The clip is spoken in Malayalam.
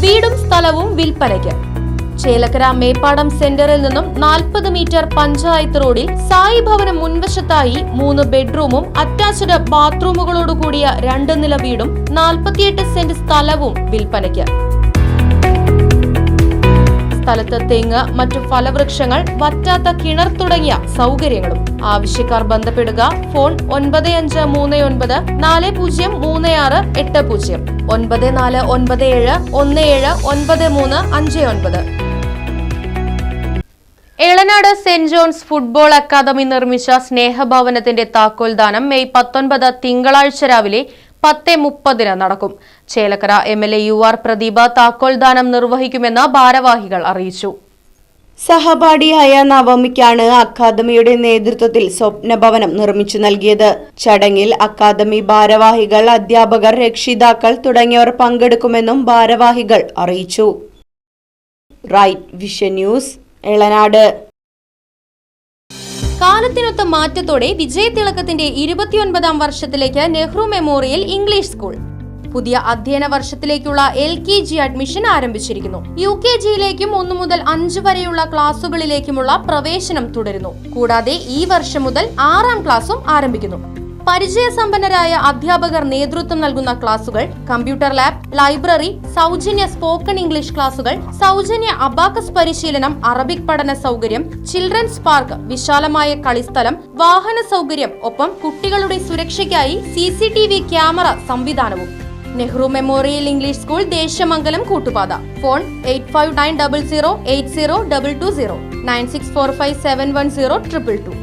വീടും സ്ഥലവും വിൽപ്പനയ്ക്ക്. ചേലക്കര മേപ്പാടം സെന്ററിൽ നിന്നും 40 മീറ്റർ പഞ്ചായത്ത് റോഡിൽ സായി ഭവനം മുൻവശത്തായി 3 ബെഡ്റൂമും അറ്റാച്ച്ഡ് ബാത്റൂമുകളോടുകൂടിയ 2 നില വീടും 48 സെന്റ് സ്ഥലവും വിൽപ്പനയ്ക്ക്. സ്ഥലത്ത് തെങ്ങ്, മറ്റു ഫലവൃക്ഷങ്ങൾ, വറ്റാത്ത കിണർ തുടങ്ങിയ സൗകര്യങ്ങളും. ആവശ്യക്കാർ ബന്ധപ്പെടുക. Phone 9539 403680 9497179359. Elanad Saint John's football academy നിർമ്മിച്ച സ്നേഹഭവനത്തിന്റെ താക്കോൽദാനം മെയ് 19 തിങ്കളാഴ്ച രാവിലെ 10:30 നടക്കും. ചേലക്കര MLA UR പ്രദീപ താക്കോൽദാനം നിർവഹിക്കുമെന്ന് ഭാരവാഹികൾ അറിയിച്ചു. സഹപാഠിയായ നവമിക്കാണ് അക്കാദമിയുടെ നേതൃത്വത്തിൽ സ്വപ്നഭവനം നിർമ്മിച്ചു നൽകിയത്. ചടങ്ങിൽ അക്കാദമി ഭാരവാഹികൾ, അധ്യാപകർ, രക്ഷിതാക്കൾ തുടങ്ങിയവർ പങ്കെടുക്കുമെന്നും ഭാരവാഹികൾ അറിയിച്ചു. Right vision news, Elanad. കാലത്തിനൊത്ത മാറ്റത്തോടെ വിജയതിളക്കത്തിന്റെ 29ാം വർഷത്തിലേക്ക് നെഹ്റു മെമ്മോറിയൽ ഇംഗ്ലീഷ് സ്കൂൾ. പുതിയ അധ്യയന വർഷത്തിലേക്കുള്ള LKG അഡ്മിഷൻ ആരംഭിച്ചിരിക്കുന്നു. UKGയിലേക്കും 1 മുതൽ 5 വരെയുള്ള ക്ലാസുകളിലേക്കുമുള്ള പ്രവേശനം തുടരുന്നു. കൂടാതെ ഈ വർഷം മുതൽ 6ാം ക്ലാസും ആരംഭിക്കുന്നു. പരിചയസമ്പന്നരായ അധ്യാപകർ നേതൃത്വം നൽകുന്ന ക്ലാസുകൾ, കമ്പ്യൂട്ടർ ലാബ്, ലൈബ്രറി, സൗജന്യ സ്പോക്കൺ ഇംഗ്ലീഷ് ക്ലാസുകൾ, സൗജന്യ അബാക്കസ് പരിശീലനം, അറബിക് പഠന സൗകര്യം, ചിൽഡ്രൻസ് പാർക്ക്, വിശാലമായ കളിസ്ഥലം, വാഹന സൗകര്യം, ഒപ്പം കുട്ടികളുടെ സുരക്ഷയ്ക്കായി CCTV ക്യാമറ സംവിധാനവും. Nehru memorial English school, Desamangalam, Koottupatha. Phone 8590080220 9645710222.